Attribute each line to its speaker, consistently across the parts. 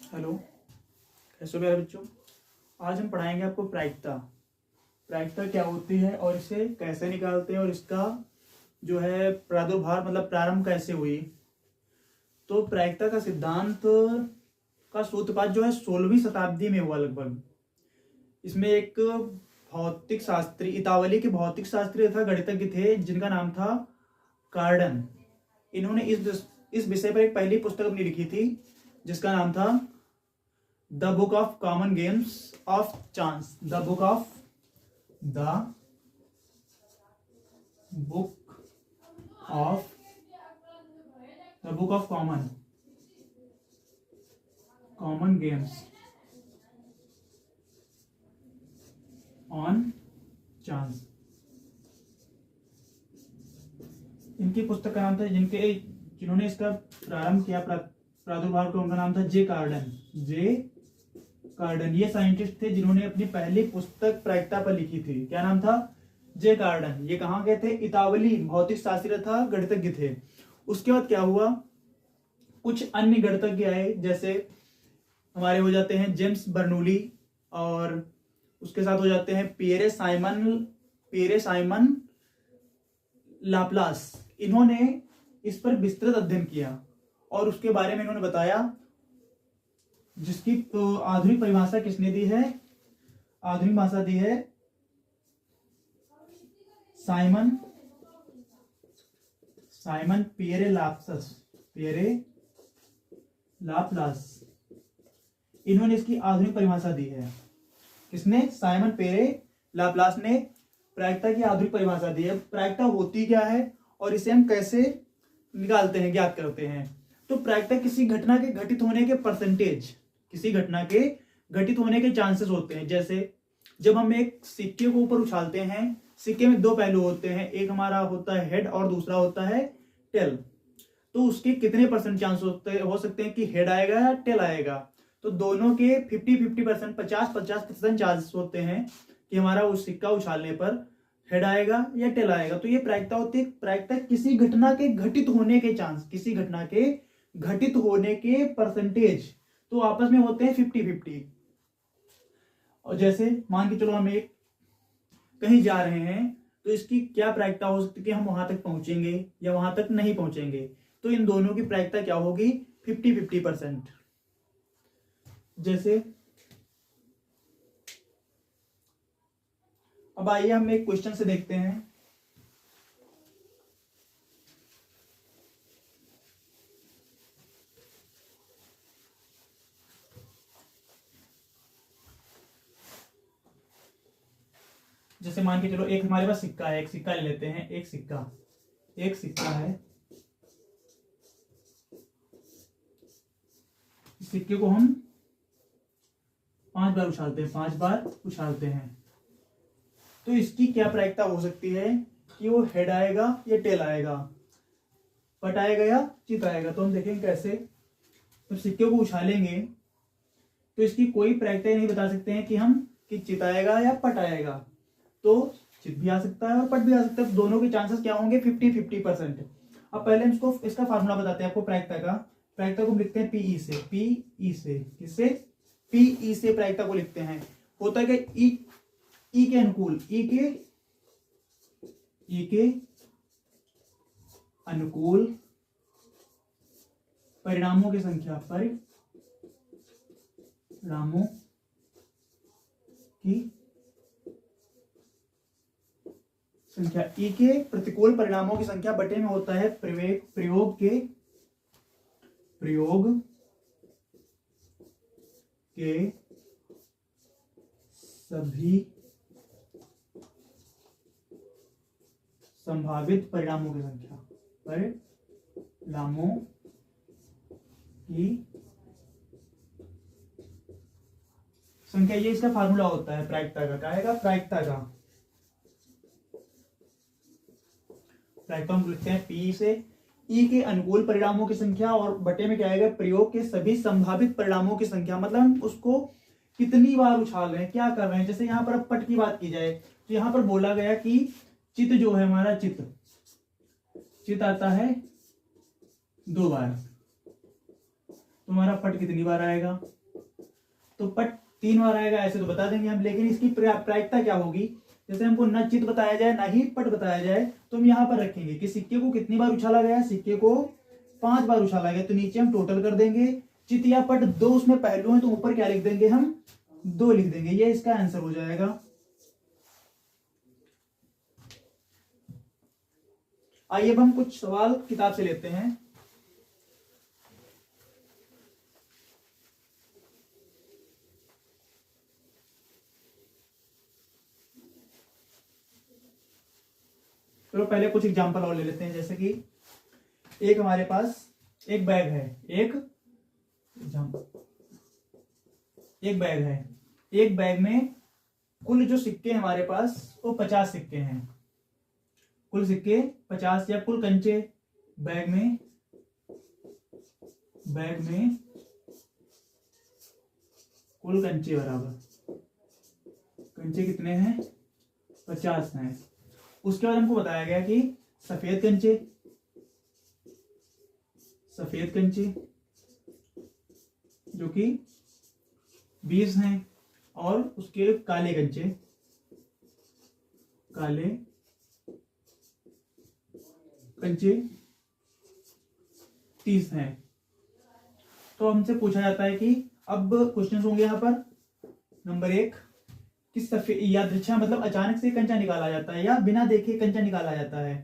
Speaker 1: Hello, कैसे हो प्यारे बच्चों। आज हम पढ़ाएंगे आपको प्रायिकता। प्रायिकता क्या होती है और इसे कैसे निकालते हैं और इसका जो है प्रादुर्भाव मतलब प्रारंभ कैसे हुई। तो प्रायिकता का सिद्धांत का सूत्रपात जो है 16वीं शताब्दी में हुआ लगभग। इसमें एक भौतिक शास्त्री, इतावली के भौतिक शास्त्री तथा गणितज्ञ थे जिनका नाम था कार्डन। इन्होंने इस विषय पर एक पहली पुस्तक अपनी लिखी थी जिसका नाम था the book of common games of chance. The book of common games on chance. इनकी पुस्तक का नाम था, जिन्होंने इसका प्रारंभ किया प्रादुर्भाव का, उनका नाम था जे कार्डन। ये साइंटिस्ट थे जिन्होंने अपनी पहली पुस्तक प्रायिकता पर लिखी थी। क्या नाम था? जे कार्डन। ये कहाँ के थे? इतावली भौतिक शास्त्री था, गणितज्ञ थे। उसके बाद क्या हुआ, कुछ अन्य गणितज्ञ आए, जैसे हमारे हो जाते हैं जेम्स बर्नूली, और उसके साथ हो जाते हैं पियरे साइमन लाप्लास। इन्होंने इस पर विस्तृत अध्ययन किया और उसके बारे में इन्होंने बताया, जिसकी आधुनिक परिभाषा किसने दी है? आधुनिक भाषा दी है साइमन पियरे लाप्लास। इन्होंने इसकी आधुनिक परिभाषा दी है। किसने? साइमन पियरे लाप्लास ने प्रायिकता की आधुनिक परिभाषा दी है। प्रायिकता होती क्या है और इसे हम कैसे निकालते हैं, ज्ञात करते हैं। तो प्रायिकता किसी घटना के घटित होने के परसेंटेज, किसी घटना के घटित होने के चांसेस होते हैं। जैसे जब हम एक सिक्के को ऊपर उछालते हैं, सिक्के में दो पहलू होते हैं, एक हमारा होता है हेड और दूसरा होता है टेल। तो उसके कितने परसेंट चांस हो सकते हैं कि हेड आएगा या टेल आएगा? तो दोनों के 50-50%, 50-50% चांस होते हैं कि हमारा उस सिक्का उछालने पर हेड आएगा या टेल आएगा। तो ये प्रायिकता होती है। प्रायिकता किसी घटना के घटित होने के चांस, किसी घटना के घटित होने के परसेंटेज, तो आपस में होते हैं 50-50। और जैसे मान के चलो हम एक कहीं जा रहे हैं, तो इसकी क्या प्रायिकता हो सकती है कि हम वहां तक पहुंचेंगे या वहां तक नहीं पहुंचेंगे। तो इन दोनों की प्रायिकता क्या होगी? 50-50%। जैसे अब आइए हम एक क्वेश्चन से देखते हैं। जैसे मान के चलो एक हमारे पास सिक्का है, एक सिक्का ले लेते हैं। एक सिक्का है। इस सिक्के को हम 5 बार उछालते हैं। तो इसकी क्या प्रायिकता हो सकती है कि वो हेड आएगा या टेल आएगा, पट आएगा या चित आएगा। तो हम देखेंगे कैसे। तो सिक्के को उछालेंगे तो इसकी कोई प्रायिकता नहीं बता सकते हैं कि चित आएगा या पट आएगा। तो चित भी आ सकता है और पट भी आ सकता है। दोनों के चांसेस क्या होंगे? 50-50%। अब पहले हम इसका फार्मूला बताते हैं आपको प्रायिकता का। प्रायिकता को लिखते हैं पीई से। किससे? पीई से प्रायिकता को लिखते हैं। होता है क्या? ई के अनुकूल, ई के अनुकूल परिणामों की संख्या, ई के प्रतिकूल परिणामों की संख्या बटे में होता है प्रयोग के सभी संभावित परिणामों की संख्या। ये इसका फार्मूला होता है प्रायिकता का। क्या आएगा? प्रायिकता हम लिखते हैं पी से ई के अनुकूल परिणामों की संख्या, और बटे में क्या आएगा? प्रयोग के सभी संभावित परिणामों की संख्या। मतलब हम उसको कितनी बार उछाल रहे हैं, क्या कर रहे हैं। जैसे यहाँ पर अब पट की बात की जाए तो यहाँ पर बोला गया कि चित जो है हमारा, चित आता है 2 बार। तुम्हारा पट कितनी बार आएगा? तो पट 3 बार आएगा, ऐसे तो बता देंगे हम। लेकिन इसकी प्रायिकता क्या होगी, जैसे हमको न चित बताया जाए ना ही पट बताया जाए, तो हम यहाँ पर रखेंगे कि सिक्के को कितनी बार उछाला गया, सिक्के को 5 बार उछाला गया, तो नीचे हम टोटल कर देंगे। चित या पट 2 उसमें पहलू है, तो ऊपर क्या लिख देंगे हम, 2 लिख देंगे। ये इसका आंसर हो जाएगा। आइए अब हम कुछ सवाल किताब से लेते हैं। चलो पहले कुछ एग्जांपल और ले लेते हैं। जैसे कि एक हमारे पास एक बैग है, एक बैग है। एक बैग में कुल जो सिक्के हमारे पास वो 50 सिक्के हैं। कुल सिक्के 50 या कुल कंचे बैग में कुल कंचे बराबर, कंचे कितने हैं, 50 हैं। उसके बाद हमको बताया गया कि सफेद कंचे जो कि 20 हैं, और उसके काले कंचे 30 हैं। तो हमसे पूछा जाता है कि अब क्वेश्चन होंगे यहाँ पर। नंबर 1 कि सफेद यादृच्छा मतलब अचानक से कंचा निकाला जाता है या बिना देखे कंचा निकाला जाता है,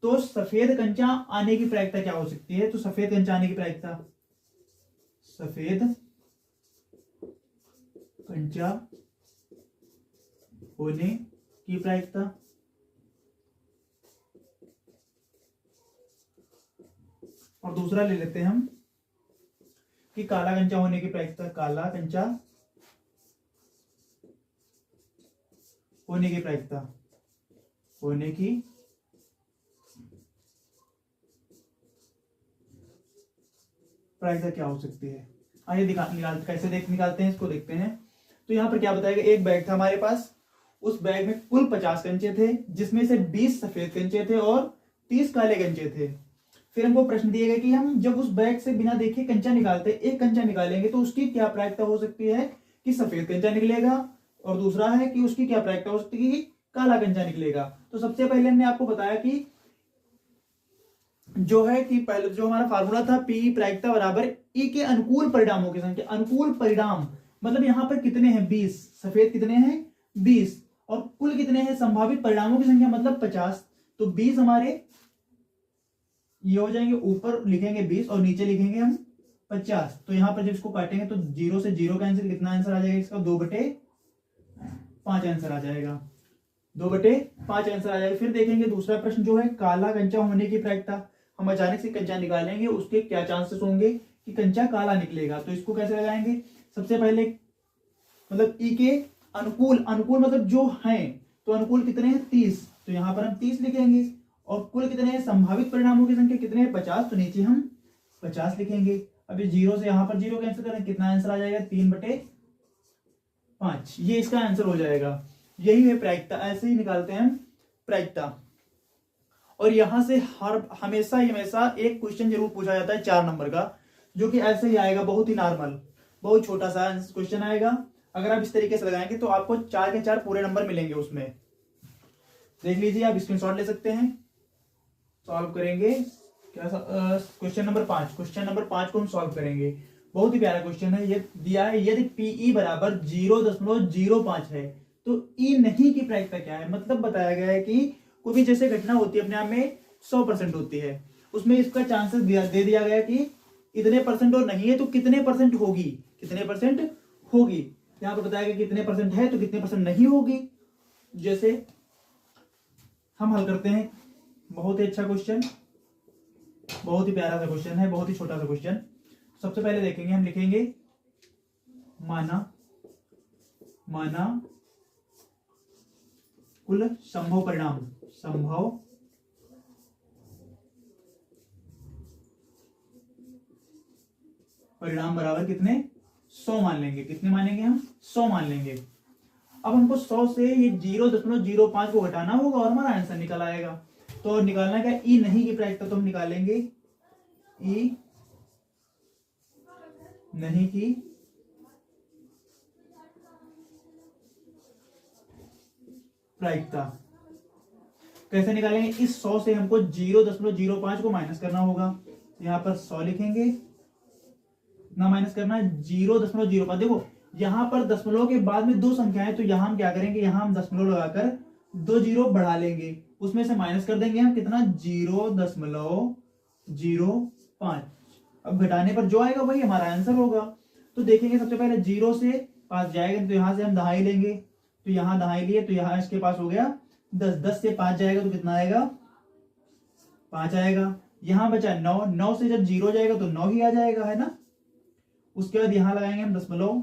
Speaker 1: तो सफेद कंचा आने की प्रायिकता क्या हो सकती है। तो सफेद कंचा आने की प्रायिकता, सफेद कंचा होने की प्रायिकता, और दूसरा ले लेते हैं हम कि काला कंचा होने की प्रायिकता। काला कंचा होने की प्रायिकता क्या हो सकती है। आइए कैसे निकालते हैं इसको, देखते हैं। तो यहाँ पर क्या बताएगा, एक बैग था हमारे पास, उस बैग में कुल 50 कंचे थे, जिसमें से 20 सफेद कंचे थे और 30 काले कंचे थे। फिर हमको प्रश्न दिया गया कि हम जब उस बैग से बिना देखे कंचा निकालते, एक कंचा निकालेंगे, तो उसकी क्या प्रायिकता हो सकती है कि सफेद कंचा निकलेगा, और दूसरा है कि उसकी क्या प्रायिकता हो सकती है कि काला कंचा निकलेगा। तो सबसे पहले हमने आपको बताया कि जो है कि पहले जो हमारा फार्मूला था, पी प्रायिकता बराबर ई के अनुकूल परिणामों की संख्या। अनुकूल परिणाम मतलब यहां पर कितने हैं, 20, सफेद कितने हैं 20, और कुल कितने हैं संभावित परिणामों की संख्या मतलब 50। तो 20 हमारे ये हो जाएंगे, ऊपर लिखेंगे 20 और नीचे लिखेंगे हम 50। तो यहां पर जब इसको काटेंगे तो 0 से 0 कैंसिल, कितना आंसर आ जाएगा इसका, 2/5 आंसर आ जाएगा। 2/5 आंसर आ जाएगा। फिर देखेंगे दूसरा प्रश्न जो है काला कंचा होने की प्रायिकता। हम अचानक से कंचा निकालेंगे, उसके क्या चांसेस होंगे कि कंचा काला निकलेगा। तो इसको कैसे लगाएंगे, सबसे पहले मतलब ई के अनुकूल, अनुकूल मतलब जो है, तो अनुकूल कितने हैं 30, तो यहां पर हम 30 लिखेंगे, और कुल कितने हैं संभावित परिणामों की संख्या कितने हैं 50, तो नीचे हम 50 लिखेंगे। अभी 0 से यहां पर 0 कैंसिल करें, कितना आंसर आ जाएगा 3/5, ये इसका आंसर हो जाएगा। यही है प्रायिकता, ऐसे ही निकालते हैं हम प्रायिकता। और यहां से हमेशा एक क्वेश्चन जरूर पूछा जाता है 4 नंबर का, जो कि ऐसे ही आएगा, बहुत ही नॉर्मल, बहुत छोटा सा क्वेश्चन आएगा। अगर आप इस तरीके से लगाएंगे तो आपको 4 के 4 पूरे नंबर मिलेंगे उसमें। देख लीजिए, आप स्क्रीनशॉट ले सकते हैं। सॉल्व करेंगे क्या, क्वेश्चन नंबर 5। क्वेश्चन नंबर 5 को हम सॉल्व करेंगे। बहुत ही प्यारा क्वेश्चन है। ये दिया है यदि पीई बराबर 0.05 है तो ई नहीं की प्रायिकता क्या है। मतलब बताया गया है कि कोई भी जैसे घटना होती है अपने आप में 100% होती है, उसमें इसका चांसेस दे दिया गया कि इतने परसेंट, और नहीं है तो कितने परसेंट होगी, कितने परसेंट होगी। यहां पर बताया गया कितने परसेंट है तो कितने परसेंट नहीं होगी। जैसे हम हल करते हैं, बहुत ही अच्छा क्वेश्चन, बहुत ही प्यारा सा क्वेश्चन है, बहुत ही छोटा सा क्वेश्चन। सबसे पहले देखेंगे, हम लिखेंगे माना कुल संभव परिणाम बराबर कितने, 100 मान लेंगे। कितने मानेंगे हम, 100 मान लेंगे। अब हमको 100 से ये 0.05 को घटाना होगा और हमारा आंसर निकल आएगा। तो निकालना क्या, ई नहीं की प्रायिकता, तो हम निकालेंगे ई नहीं की प्रायिकता। कैसे निकालेंगे? इस 100 से हमको 0.05 को माइनस करना होगा। यहाँ पर 100 लिखेंगे, ना माइनस करना है 0.05। देखो यहाँ पर दशमलव के बाद में दो संख्याएं, तो यहाँ हम क्या करेंगे, यहाँ हम दशमलव लगाकर 2 जीरो बढ़ा लेंगे, उसमें से माइनस कर देंगे हम कितना, 0.05। अब घटाने पर जो आएगा वही हमारा आंसर होगा। तो देखेंगे सबसे पहले 0 से 5 जाएगा, तो यहाँ से हम दहाई लेंगे, तो यहाँ दहाई लिए, तो यहाँ इसके पास हो गया 10। 10 से 5 जाएगा तो कितना आएगा, 5 आएगा। यहाँ बचा 9। 9 से जब 0 जाएगा तो 9 ही आ जाएगा, है ना। उसके बाद यहाँ लगाएंगे हम दशमलव,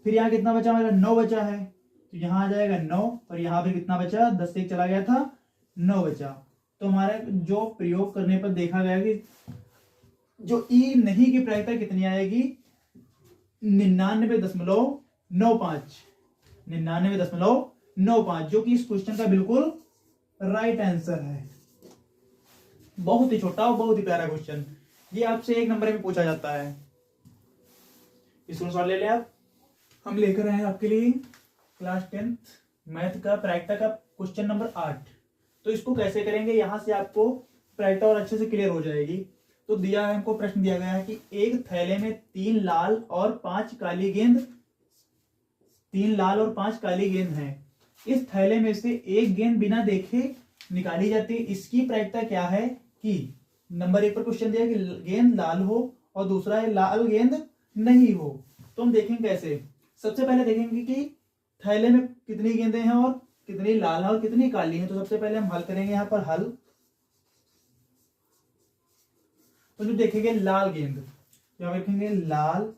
Speaker 1: फिर यहाँ कितना बचा हमारा, 9 बचा है, तो यहाँ आ जाएगा 9, और यहाँ पे कितना बचा, 10 से 1 चला गया था, 9 बचा। तो हमारा जो प्रयोग करने पर देखा गया कि जो ई नहीं की प्रायिकता कितनी आएगी, 99.95। 99.95, जो कि इस क्वेश्चन का बिल्कुल राइट आंसर है। बहुत ही छोटा और बहुत ही प्यारा क्वेश्चन, ये आपसे 1 नंबर में पूछा जाता है। इसको सॉल्व ले ले आप। हम लेकर आए आपके लिए क्लास 10th मैथ का प्रायिकता का क्वेश्चन नंबर 8। तो इसको कैसे करेंगे, यहां से आपको प्रायिकता और अच्छे से क्लियर हो जाएगी। तो दिया है हमको, प्रश्न दिया गया है कि एक थैले में 3 लाल और 5 काली गेंद, 3 लाल और 5 काली गेंद हैं। इस थैले में से एक गेंद बिना देखे निकाली जाती है। इसकी प्रायिकता क्या है कि नंबर 1 पर क्वेश्चन दिया है कि गेंद लाल हो और दूसरा है लाल गेंद नहीं हो। तो हम देखेंगे कैसे। सबसे पहले देखेंगे कि थैले में कितनी गेंदें हैं और कितनी लाल है और कितनी काली हैं। तो सबसे पहले हम हल करेंगे, यहाँ पर हल। तो जो देखेंगे लाल गेंद, यहाँ लिखेंगे लाल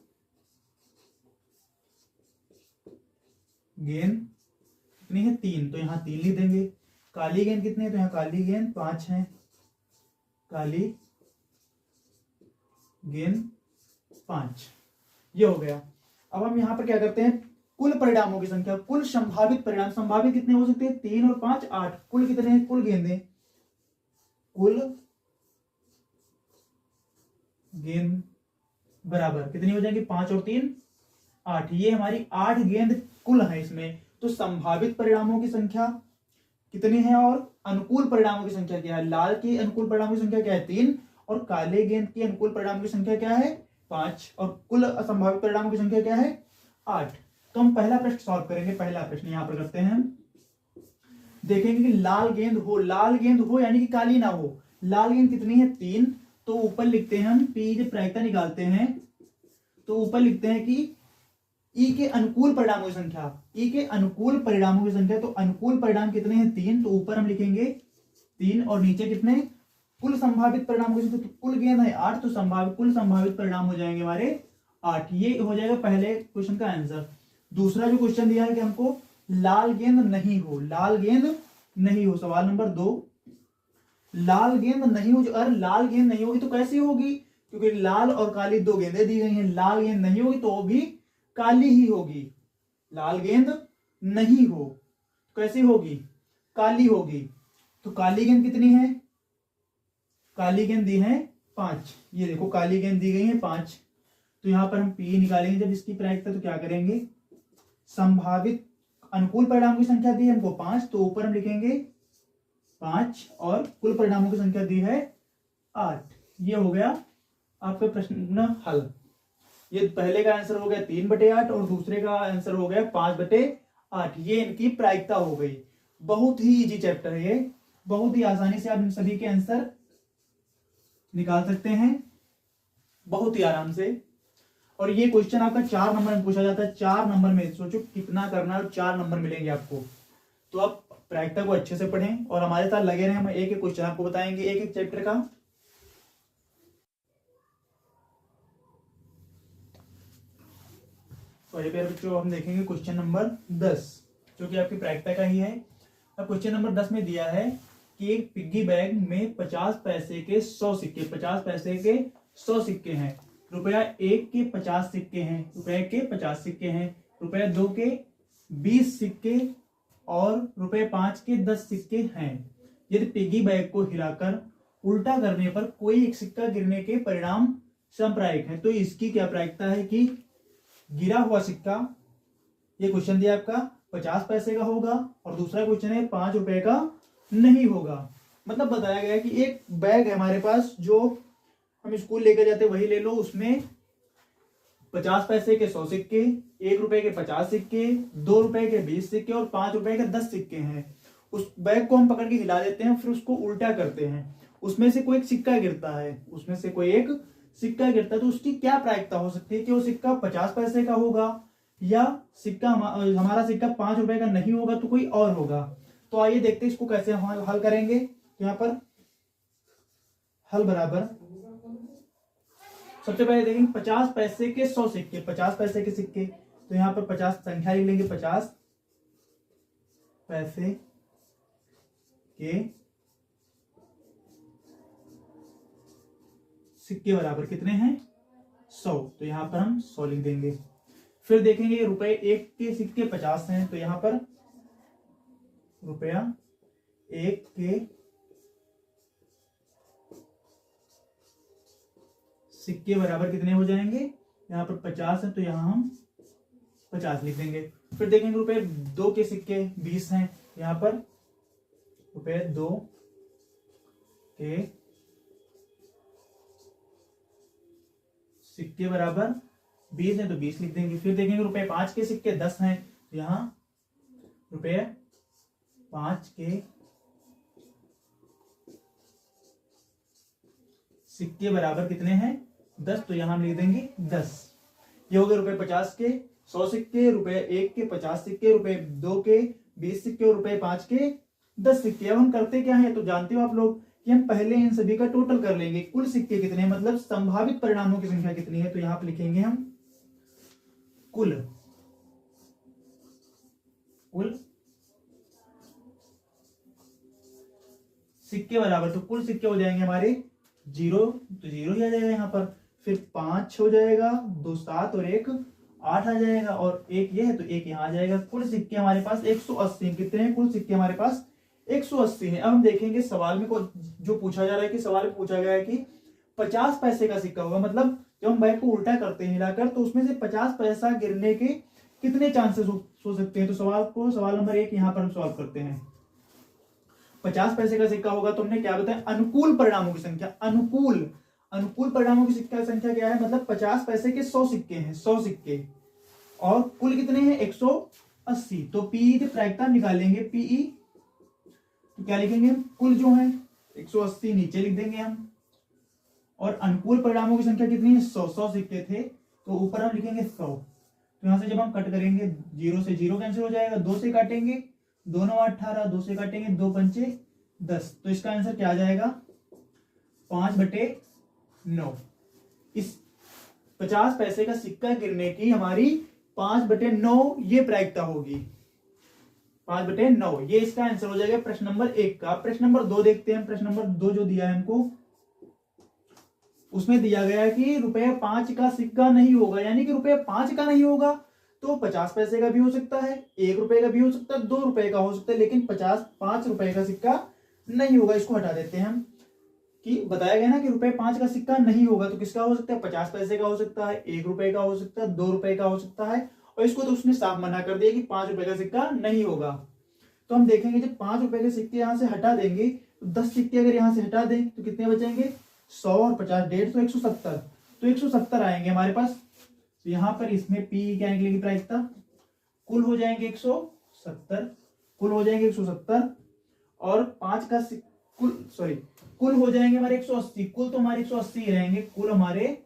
Speaker 1: गेंद कितनी है, 3, तो यहाँ 3 लिख देंगे। काली गेंद कितनी है, तो यहाँ काली गेंद 5 है, काली गेंद 5, ये हो गया। अब हम यहाँ पर क्या करते हैं, कुल परिणामों की संख्या, कुल संभावित परिणाम, संभावित कितने हो सकते हैं, 3 और 5 8, कुल कितने हैं, कुल गेंदें, कुल गेंद बराबर कितनी हो जाएगी, 5 और 3 8। ये हमारी 8 गेंद कुल है इसमें। तो संभावित परिणामों की संख्या कितनी है और अनुकूल परिणामों की संख्या क्या है। लाल के अनुकूल परिणामों की संख्या क्या है, 3, और काले गेंद के अनुकूल परिणामों की संख्या क्या है, 5, और कुल असंभावित परिणामों की संख्या क्या है, 8। तो हम पहला प्रश्न सॉल्व करेंगे। पहला प्रश्न यहां पर करते हैं। देखेंगे कि लाल गेंद हो, लाल गेंद हो यानी कि काली ना हो। लाल गेंद कितनी है, 3, तो ऊपर लिखते हैं हम पी, जब प्रायिकता निकालते हैं तो ऊपर लिखते हैं कि ई के अनुकूल परिणामों की संख्या, ई के अनुकूल परिणामों की संख्या। तो अनुकूल परिणाम कितने हैं, 3, तो ऊपर हम लिखेंगे 3, और नीचे कितने, कुल संभावित परिणामों की संख्या। तो कुल गेंद है 8, तो संभावित कुल संभावित परिणाम हो जाएंगे हमारे 8। ये हो जाएगा पहले क्वेश्चन का आंसर। दूसरा जो क्वेश्चन दिया है कि हमको लाल गेंद नहीं हो, लाल गेंद नहीं हो, सवाल नंबर 2, लाल गेंद नहीं हो। अगर लाल गेंद नहीं होगी तो कैसी होगी, क्योंकि लाल और काली 2 गेंदें दी गई हैं। लाल गेंद नहीं होगी तो भी काली ही होगी। लाल गेंद नहीं हो कैसी होगी, काली होगी। तो काली गेंद कितनी है, काली गेंद दी है 5। ये देखो काली गेंद दी गई है 5। तो यहां पर हम पी निकालेंगे जब इसकी प्रायिकता, तो क्या करेंगे, संभावित अनुकूल परिणामों की संख्या दी है हमको 5, तो ऊपर हम लिखेंगे 5, और कुल परिणामों की संख्या दी है 8। ये हो गया आपका प्रश्न हल। ये पहले का आंसर हो गया 3/8 और दूसरे का आंसर हो गया 5/8। ये इनकी प्रायिकता हो गई। बहुत ही इजी चैप्टर है ये, बहुत ही आसानी से आप इन सभी के आंसर निकाल सकते हैं, बहुत ही आराम से। और ये क्वेश्चन आपका 4 नंबर में पूछा जाता है। 4 नंबर में सोचो कितना करना है, 4 नंबर मिलेंगे आपको। तो आप प्रायिकता को अच्छे से पढ़ें और हमारे साथ लगे रहें। हम एक एक क्वेश्चन आपको बताएंगे, एक एक चैप्टर का। तो ये प्यारे बच्चों हम देखेंगे क्वेश्चन नंबर 10, जो कि आपकी प्रायिकता का ही है। अब क्वेश्चन नंबर 10 में दिया है कि एक पिग्गी बैग में 50 पैसे के 100 सिक्के, 50 पैसे के 100 सिक्के हैं। रुपया 1 के 50 सिक्के हैं, रुपए के 50 सिक्के हैं, रुपया 2 के 20 सिक्के और रुपए 5 के 10 सिक्के हैं। यदि पिग्गी बैग को हिलाकर उल्टा करने पर कोई एक सिक्का गिरने के परिणाम समप्रायिक है, तो इसकी क्या प्रायिकता है कि गिरा हुआ सिक्का, ये क्वेश्चन दिया आपका, 50 पैसे का होगा और दूसरा क्वेश्चन है 5 रुपए का नहीं होगा। मतलब बताया गया है कि एक बैग है हमारे पास जो हम स्कूल लेकर जाते वही ले लो, उसमें 50 पैसे के 100 सिक्के, 1 रुपए के 50 सिक्के, 2 रुपए के 20 सिक्के और 5 रुपए के 10 सिक्के हैं। उस बैग को हम पकड़ के हिला देते हैं, फिर उसको उल्टा करते हैं, उसमें से कोई एक सिक्का गिरता है, उसमें से कोई एक सिक्का गिरता है, तो उसकी क्या प्रायिकता हो सकती है कि वो सिक्का 50 पैसे का होगा या सिक्का हमारा सिक्का 5 रुपए का नहीं होगा तो कोई और होगा। तो आइए देखते हैं इसको कैसे हम हल करेंगे। तो यहाँ पर हल बराबर सबसे पहले देखेंगे 50 पैसे के 100 सिक्के, 50 पैसे के सिक्के, तो यहाँ पर 50 संख्या लिख लेंगे, 50 पैसे के सिक्के बराबर कितने हैं 100, तो यहां पर हम 100 लिख देंगे। फिर देखेंगे रुपए एक के सिक्के 50 हैं, तो यहां पर रुपया एक के सिक्के बराबर कितने हो जाएंगे, यहाँ पर 50 है तो यहाँ हम 50 लिख देंगे। फिर देखेंगे रुपए 2 के सिक्के 20 हैं, यहाँ पर रुपए 2 के सिक्के बराबर 20 है तो 20 लिख देंगे। फिर देखेंगे रुपए 5 के सिक्के 10 हैं, यहाँ रुपए 5 के सिक्के बराबर कितने हैं 10, तो यहां हम लिख देंगे 10। ये हो गए रुपए 50 के 100 सिक्के, रुपए 1 के 50 सिक्के, रुपए 2 के 20 सिक्के और रुपए 5 के 10 सिक्के। अब हम करते क्या है तो जानते हो आप लोग कि हम पहले इन सभी का टोटल कर लेंगे, कुल सिक्के कितने हैं, मतलब संभावित परिणामों की संख्या कितनी है, तो यहां पर लिखेंगे हम कुल सिक्के बराबर, तो कुल सिक्के हो जाएंगे हमारे 0, तो 0 ही आ जाएगा यहाँ पर। फिर 5 हो जाएगा, 2 7 और 1 8 आ जाएगा और 1 ये है तो 1 यहाँ आ जाएगा। कुल सिक्के हमारे पास 180 कितने हैं, कुल सिक्के हमारे पास 180 हैं। अब हम देखेंगे सवाल में को जो पूछा जा रहा है कि सवाल में पूछा गया है कि 50 पैसे का सिक्का होगा, मतलब जब हम बैग को उल्टा करते हैं हिलाकर तो उसमें से 50 पैसा गिरने के कितने चांसेस हो सकते हैं। तो सवाल नंबर 1 यहाँ पर हम सॉल्व करते हैं। 50 पैसे का सिक्का होगा तो हमने क्या बताया, अनुकूल परिणामों की संख्या, अनुकूल परिणामों की सिक्का संख्या क्या है, मतलब 50 पैसे के 100 सिक्के हैं, 100 सिक्के और कुल कितने हैं 180, तो पीई की प्रायिकता निकालेंगे, पीई तो क्या लिखेंगे, कुल जो है 180 नीचे लिख देंगे हम, और अनुकूल परिणामों की संख्या कितनी है 100 सिक्के थे तो ऊपर हम लिखेंगे 100। तो यहां से जब हम कट करेंगे 0 से 0 कैंसिल हो जाएगा, 2 से काटेंगे 2 9 18, 2 से काटेंगे 2 पंचे 10, तो इसका आंसर क्या आ जाएगा 5/9। इस 50 पैसे का सिक्का गिरने की हमारी 5/9 ये प्रायिकता होगी, 5/9 ये इसका आंसर हो जाएगा प्रश्न नंबर 1 का। प्रश्न नंबर 2 देखते हैं। प्रश्न नंबर 2 जो दिया है हमको, उसमें दिया गया है कि रुपए 5 का सिक्का नहीं होगा, यानी कि रुपए 5 का नहीं होगा तो 50 पैसे का भी हो सकता है, 1 रुपए का भी हो सकता है, 2 रुपए का हो सकता है, लेकिन 5 रुपए का सिक्का नहीं होगा। इसको हटा देते हैं हम, कि बताया गया ना कि रुपए 5 का सिक्का नहीं होगा तो किसका हो सकता है, 50 पैसे का हो सकता है, 1 रुपए का हो सकता है, 2 रुपए का हो सकता है, और इसको तो उसने साफ मना कर दिया कि 5 रुपए का सिक्का नहीं होगा। तो हम देखेंगे जब 5 रुपए के सिक्के यहां से हटा देंगे तो 10 सिक्के अगर यहां से हटा दें तो कितने बचेंगे, 100 और 50 150 170, तो 170 आएंगे हमारे पास। तो यहां पर इसमें पी क्या निकलेगी प्रायिकता, कुल हो जाएंगे 170, कुल हो जाएंगे 170 और 5 का कुल हो जाएंगे हमारे 180, कुल तो हमारे 180 ही रहेंगे, कुल हमारे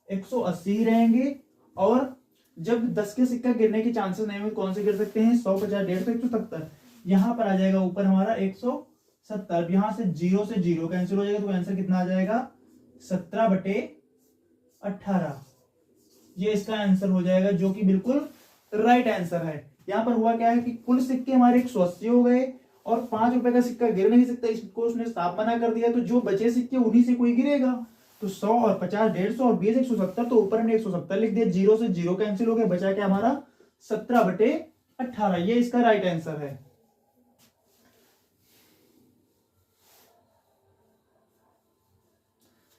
Speaker 1: 180 ही रहेंगे। और जब 10 के सिक्का गिरने के चांसेस नहीं होंगे, कौन से गिर सकते हैं, 100 50 150 170, यहां पर आ जाएगा ऊपर हमारा 170, यहां से 0 से 0 कैंसिल हो जाएगा तो आंसर कितना आ जाएगा 17/18, ये इसका आंसर हो जाएगा जो कि बिल्कुल राइट आंसर है। यहां पर हुआ क्या है कि कुल सिक्के हमारे 180 हो गए और 5 रुपए का सिक्का गिर नहीं सकता, इसको उसने साफ मना कर दिया, तो जो बचे सिक्के उन्हीं से कोई गिरेगा, तो 100 और 50 150 और 20 170, तो ऊपर हमने 170 लिख दिया, 0 से 0 कैंसिल हो गया, बचा क्या हमारा 17/18, ये इसका राइट आंसर है।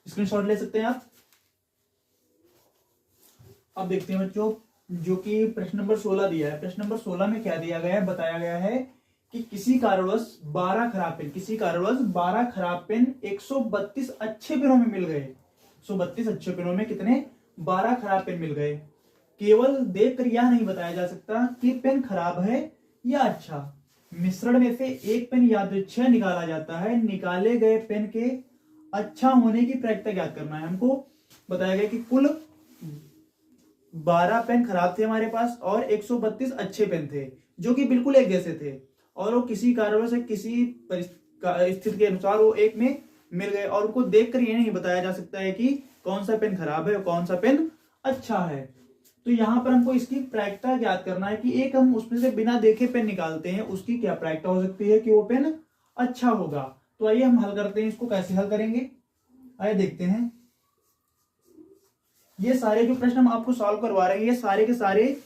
Speaker 1: स्क्रीनशॉट ले सकते हैं आप। अब देखते हैं बच्चों जो कि प्रश्न नंबर 16 दिया है। प्रश्न नंबर 16 में क्या दिया गया है, बताया गया है कि किसी कारणवश 12 खराब पेन, किसी कारणवश 12 खराब पेन 132 अच्छे पेनों में मिल गए। 132 अच्छे पेनों में कितने, 12 खराब पेन मिल गए। केवल देखकर यह नहीं बताया जा सकता कि पेन खराब है या अच्छा। मिश्रण में से एक पेन यादृच्छिक निकाला जाता है। निकाले गए पेन के अच्छा होने की प्रायिकता ज्ञात करना है। हमको बताया गया कि कुल 12 पेन खराब थे हमारे पास और 132 अच्छे पेन थे जो कि बिल्कुल एक जैसे थे, और वो किसी कारणवश से किसी स्थिति के अनुसार वो एक में मिल गए, और उनको देखकर ये नहीं बताया जा सकता है कि कौन सा पेन खराब है और कौन सा पेन अच्छा है। तो यहाँ पर हमको इसकी प्रायिकता ज्ञात करना है कि एक हम उसमें से बिना देखे पेन निकालते हैं, उसकी क्या प्रायिकता हो सकती है कि वो पेन अच्छा होगा। तो आइए हम हल करते हैं, इसको कैसे हल करेंगे आइए देखते हैं। ये सारे जो प्रश्न हम आपको सॉल्व करवा रहे हैं, ये सारे के सारे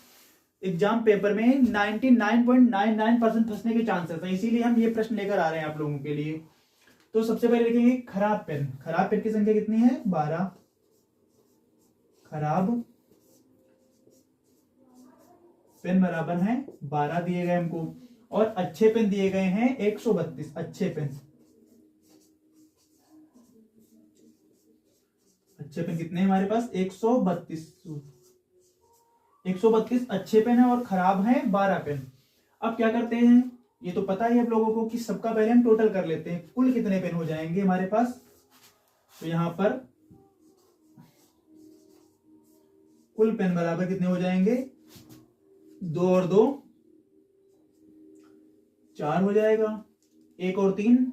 Speaker 1: एग्जाम पेपर में 99.99% फंसने के चांसेस हैं, इसीलिए हम ये प्रश्न लेकर आ रहे हैं आप लोगों के लिए। तो सबसे पहले लिखेंगे खराब पेन। खराब पेन की संख्या कितनी है, 12 खराब पेन बराबर है 12 दिए गए हमको, और अच्छे पेन दिए गए हैं 132 अच्छे पेन। अच्छे पेन कितने हैं हमारे पास, 132 अच्छे पेन है और खराब है 12 पेन। अब क्या करते हैं, ये तो पता ही आप लोगों को कि सबका पहले हम टोटल कर लेते हैं, कुल कितने पेन हो जाएंगे हमारे पास। तो यहां पर कुल पेन बराबर कितने हो जाएंगे, 2 और 2 4 हो जाएगा, 1 और 3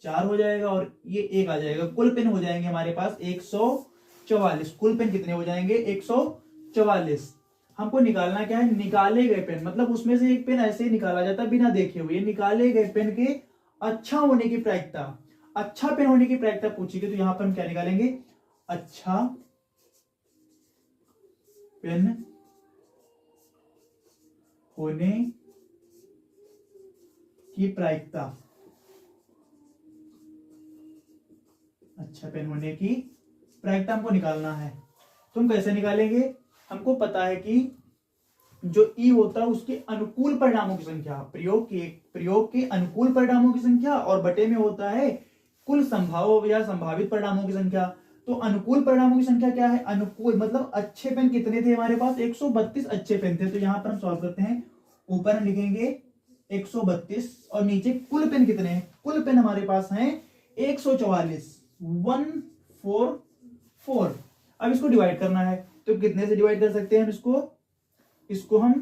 Speaker 1: 4 हो जाएगा, और ये 1 आ जाएगा। कुल पेन हो जाएंगे हमारे पास 144। कुल पेन कितने हो जाएंगे, 144। हमको निकालना क्या है, निकाले गए पेन, मतलब उसमें से एक पेन ऐसे ही निकाला जाता है बिना देखे हुए। निकाले गए पेन के अच्छा होने की प्रायिकता, अच्छा पेन होने की प्रायिकता पूछेगी, तो यहां पर हम क्या निकालेंगे, अच्छा पेन होने की प्रायिकता, अच्छा पेन होने की प्रायिकता हमको निकालना है। तो हम कैसे निकालेंगे, हमको पता है कि जो ई होता है उसके अनुकूल परिणामों की संख्या, प्रयोग के अनुकूल परिणामों की संख्या, और बटे में होता है कुल संभाव या संभावित परिणामों की संख्या। तो अनुकूल परिणामों की संख्या क्या है, अनुकूल मतलब अच्छे पेन कितने थे हमारे पास, 132 अच्छे पेन थे। तो यहां पर हम सॉल्व करते हैं, ऊपर हम लिखेंगे 132 और नीचे कुल पेन कितने हैं, कुल पेन हमारे पास हैं 144 144। अब इसको डिवाइड करना है, तो कितने से डिवाइड कर सकते हैं हम इसको हम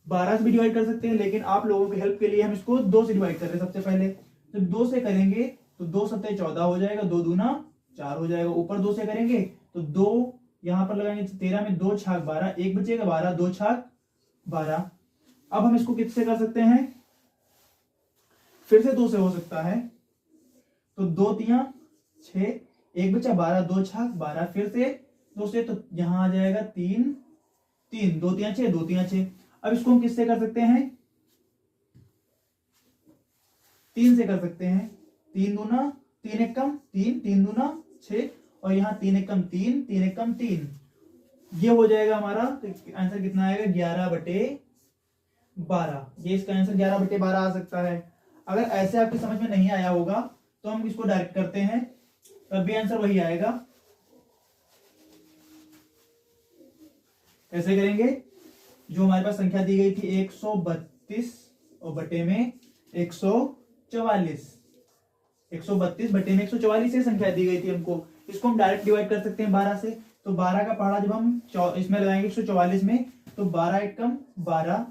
Speaker 1: 12 से भी डिवाइड कर सकते हैं, लेकिन आप लोगों की हेल्प के लिए हम इसको 2 से डिवाइड कर रहे हैं। सबसे पहले जब 2 से करेंगे तो 2 सत्ते 14 हो जाएगा, 2 दूना 4 हो जाएगा। ऊपर 2 से करेंगे तो 2 यहां पर लगाएंगे, 13 में 2 छाक 12, 1 बचेगा 12, 2 छाक 12। अब हम इसको किससे कर सकते हैं, फिर से 2 से हो सकता है, तो 2 तिया 6, 1 बचा 12, 2 छाक 12, फिर से 2 से, तो यहां आ जाएगा 3 3, 2 तिया 6, 2 तिया 6। अब इसको हम किससे कर सकते हैं, 3 से कर सकते हैं, 3 दूना 3 एक कम 3, 3 दूना 6, और यहां 3 एक कम 3, 3 एक कम 3, ये हो जाएगा हमारा। तो आंसर कितना आएगा, 11/12। ये इसका आंसर 11/12 आ सकता है। अगर ऐसे आपकी समझ में नहीं आया होगा तो हम इसको डायरेक्ट करते हैं, तब भी आंसर वही आएगा। कैसे करेंगे, जो हमारे पास संख्या दी गई थी 132 और बटे में 144, 132 बटे में 144 ये संख्या दी गई थी हमको। इसको हम डायरेक्ट डिवाइड कर सकते हैं 12 से। तो 12 का पहाड़ा जब हम इसमें लगाएंगे 144 में, तो 12 एक कम 12,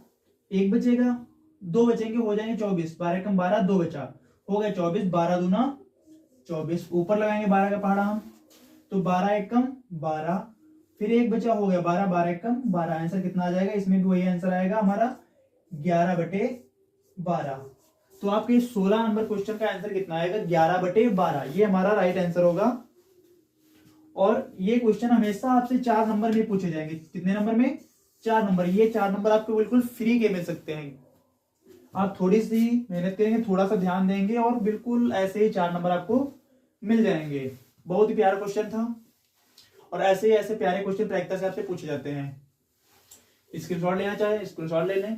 Speaker 1: 1 बचेगा, 2 बचेंगे, हो जाएंगे 24, 12 कम 12, 2 बचा, हो गया 24, 12 दूना 24। ऊपर लगाएंगे 12 का पहाड़ा हम, तो 12 एक कम 12, फिर 1 बचा, हो गया 12, 12 एक कम 12। आंसर कितना आ जाएगा, इसमें भी वही आंसर आएगा हमारा 11/12। तो आपके 16 नंबर क्वेश्चन का आंसर कितना आएगा, 11/12। ये हमारा राइट आंसर होगा। और ये क्वेश्चन हमेशा आपसे 4 नंबर में पूछे जाएंगे। कितने नंबर में, 4 नंबर। ये 4 नंबर आपको बिल्कुल फ्री के मिल सकते हैं। आप थोड़ी सी मेहनत करेंगे, थोड़ा सा ध्यान देंगे, और बिल्कुल ऐसे ही 4 नंबर आपको मिल जाएंगे। बहुत ही प्यारा क्वेश्चन था, और ऐसे ही ऐसे प्यारे क्वेश्चन प्रायिकता से आपसे पूछे जाते हैं। स्क्रीनशॉट लेना चाहे स्क्रीनशॉट ले लें।